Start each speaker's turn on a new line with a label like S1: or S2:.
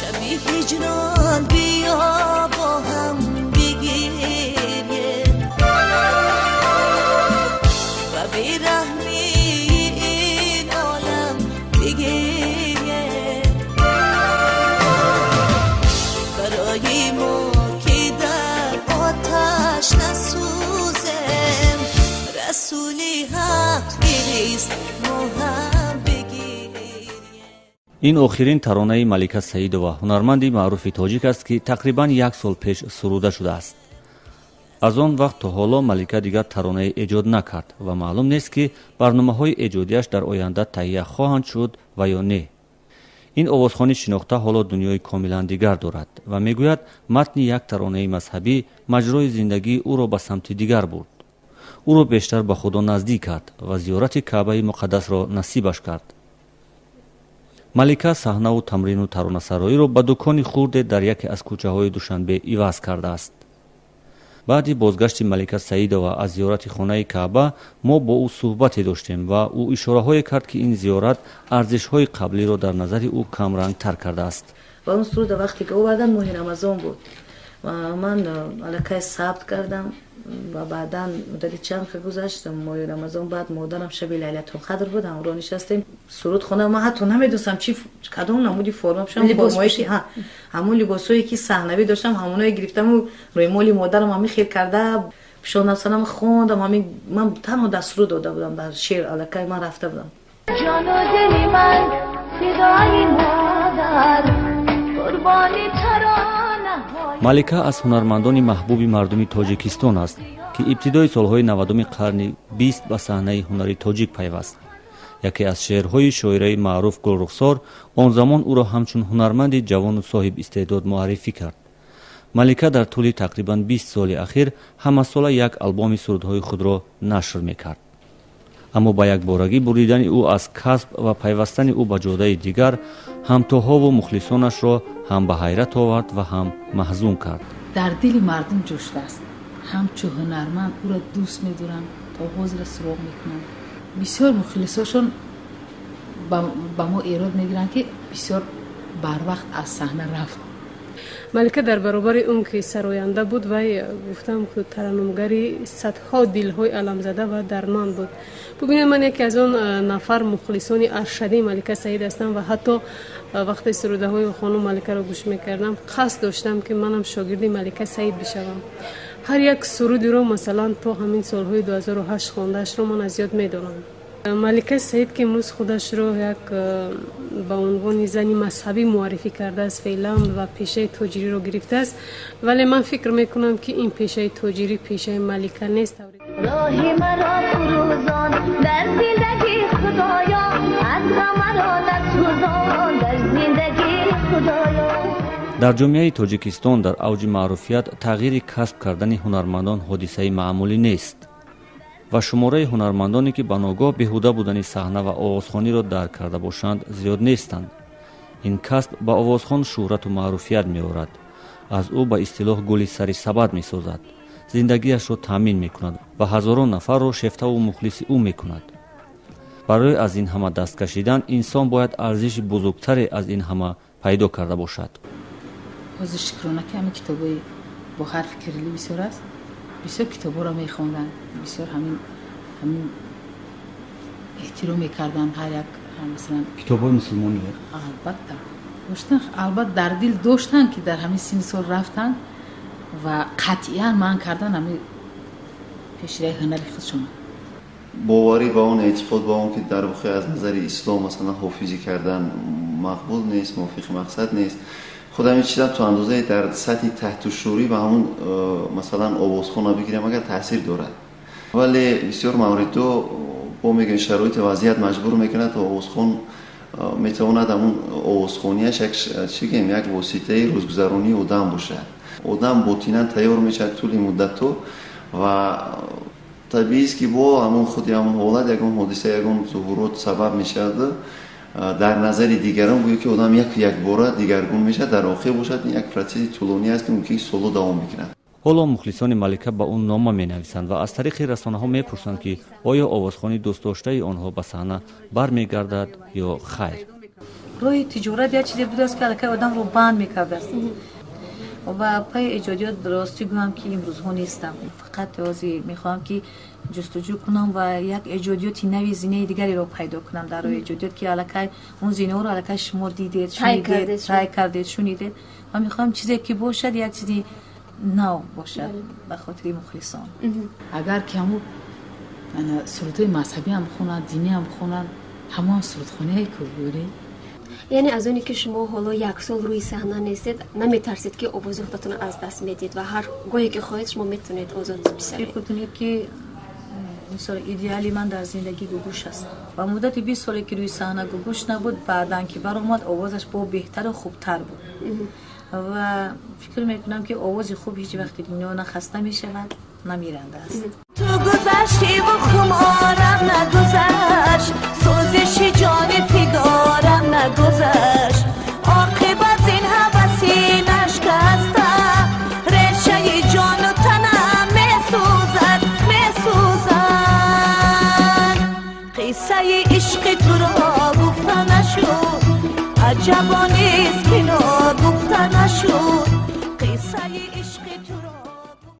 S1: شبی هجران بیا با هم بگیریه و بیرحمی این عالم بگیریه برای ما که در آتش نسوزم رسولی حق گریست ما هم بگیریه.
S2: این آخرین ترانه ملیکا سعیدова هنرمندی معروف تاجیک است که تقریبا 1 سال پیش سروده شده است. از آن وقت تا حالا ملیکا دیگر ترانه ایجاد نکرد و معلوم نیست که برنامه‌های ایجادیش در آینده تهیه خواهند شد و یا نه. این آوازخوانی شناخته حالا دنیای کاملا دیگر دارد و میگوید متن یک ترانه مذهبی مجرای زندگی او را به سمت دیگر برد. او را بیشتر به خدا نزدیک کرد و زیارت کعبه مقدس را نصیبش کرد. ملیکا صحنه و تمرین و ترانه‌سرایی را به دکانی خرد در یکی از کوچه‌های دوشنبه عوض کرده است. بعد بازگشت ملیکا سعیدова از زیارت خانه کعبه ما با او صحبتی داشتیم و او اشاره‌هایی کرد که این زیارت ارزش‌های قبلی را در نظر او کمرنگ تر کرده است.
S3: و اون سرود وقتی که اومدن ماه رمضان بود و من الکی ثبت کردم و بعدا مدتی چند خیلی گذشتم ماه رمضان بعد مادرم شب لیلة القدر بود اون نشستیم سرود خونه ما حتی نمیدونستم چی کدوم نمودی فرم شدم فرمایشی همون لباسایی که صحنوی داشتم همونایی گرفتم و روی مال مادرم همین خیر کرده پیشان سنم خوندم همین من تنها دستور داده بودم در شعر الکی من رفته بودم
S4: جان و دل من صدای مادر قربانی ترانه.
S2: ملیکا از هنرمندان محبوب مردم تاجیکستان است که ابتدای سالهای 90 قرن 20 به صحنه هنری تاجیک پیوست. یکی از شعرهای شاعره معروف گلرخسار آن زمان او را همچون هنرمند جوان و صاحب استعداد معرفی کرد. ملیکا در طول تقریبا 20 سال اخیر همه ساله یک آلبوم سرودهای خود را نشر میکرد. اما با یک بارگی بریدن او از کسب و پیوستن او به جاده دیگر همتاها و مخلصانش را هم به حیرت آورد و هم محزون کرد.
S5: در دل مردم جوشته است. همچو هنرمند او را دوست می‌دارند تا حوض را سراغ میکنند. بسیار مخلصاشون با ما ایراد میگیرند که بسیار بر وقت از صحنه رفت.
S6: ملیکا در برابر اون که سراینده بود و گفتم که ترنمگری صدها دلهای علم زده و درمان بود. ببینید من یکی از اون نفر مخلصان ارشدی ملیکا سعید هستم و حتی وقتی سروده های خانم ملیکا را گوش میکردم قصد داشتم که منم شاگرد ملیکا سعید بشوم. هر یک سرودی رو مثلا تا همین سالهای 2008 خواندهش رو من از یاد میدونم. ملیکا سعید که امروز خودش رو یک با عنوان زنی مذهبی معرفی کرده است فعلا و پیشه تاجری رو گرفته است، ولی من فکر میکنم که این پیشه تاجری پیشه ملیکا نیست.
S4: راهی مرا فروزان در زندگی خدایا از مرا نسوزان در زندگی خدایا.
S2: در جامعه تاجیکستان در اوج معروفیت تغییر کسب کردن هنرمندان حادثه معمولی نیست و شماره هنرمندانی که بناگاه بیهوده بودن صحنه و آوازخوانی را درک کرده باشند زیاد نیستند. این کسب با آوازخوان شهرت و معروفیت می آورد. از او به اصطلاح گلی سری سبد می سازد. زندگیش را تامین می کند و هزاران نفر را شیفته و مخلص او می کند. برای از این همه دست کشیدن انسان باید ارزش بزرگتری از این همه پیدا کرده باشد.
S5: حاضر شکرانه که همین کتابای با حرف کریلی بسیار است. بسیار کتابا را میخواندن، بسیار همین احترام میکردن هر یک مثلا
S2: کتابای مسلمانی
S5: البته داشتن، البته در دل داشتن که در همین سن سال رفتن و قطعا من کردن همین پیشروی هنری خودشون.
S7: باوری با اون اعتقاد با اون که در واقع از نظر اسلام مثلا حافظی کردن مقبول نیست، موافق مقصد نیست. خودم این چیزا تو اندازه در سطح تحت شعوری و همون مثلا آوازخوان بگیرم اگر تاثیر دارد، ولی بسیار موارد با میگن شرایط وضعیت مجبور میکنه تا آوازخوان میتواند همون آوازخوانیش یک واسطه روزگذرانی آدم باشه. آدم باطناً تیار میشه طول مدت و طبیعی است که با همون خودی همون حالت یکون حادثه یکون ظهورات سبب میشه در نظر دیگران گویا که آدم یک بار دیگرگون میشه، در آخر باشد یک پروسه طولانی است که ممکن است سالها دوام بگیرد.
S2: حالا مخلصان ملیکا با اون نامه می نویسند و از طریق رسانه ها می پرسند که آیا آوازخوانی دوست داشته آنها به صحنه برمیگردد یا خیر.
S3: روی تجارت یا چیزی بود است که الکی آدم رو بند میکرده است و پای ایجادیات درستی گویم که امروز ها نیستم. فقط واسه میخوام که جستجو کنم و یک ایجادیاتی نوی زینه دیگری رو پیدا کنم در روی ایجادیات که الکی اون زینه رو الکی شما دیدید، شنیدید، ترای کردید، شنیدید و میخوام چیزی که باشد یک چیزی نو باشد به خاطر مخلصان.
S5: اگر که همون سرودهای مذهبی هم خونن، دینی هم خونن، همون سرودخانه هایی که بوری.
S8: یعنی از اونی که شما حالا یک سال روی صحنه نیستید نمیترسید که آواز خودتون از دست میدید و هر گاهی که خواهید شما میتونید آزاد بسازید؟
S3: می‌کنید که مثلا ایدئالی من در زندگی گوگوش است و مدت 20 سالی که روی صحنه گوگوش نبود، بعدن که برآمد آوازش با بهتر و خوبتر بود و فکر میکنم که آواز خوب هیچ وقت دنیا نه خسته میشود نه میرنده است.
S1: تو گذشتی و خمارم نگذشت، سوزش جان فگارم نگذشت، عاقبت این حوثی نشکستم، رشته جان و تنم میسوزد قصه عشق تو را گفته نشد، عجبا نیست که نا گفته نشد، قصه عشق تو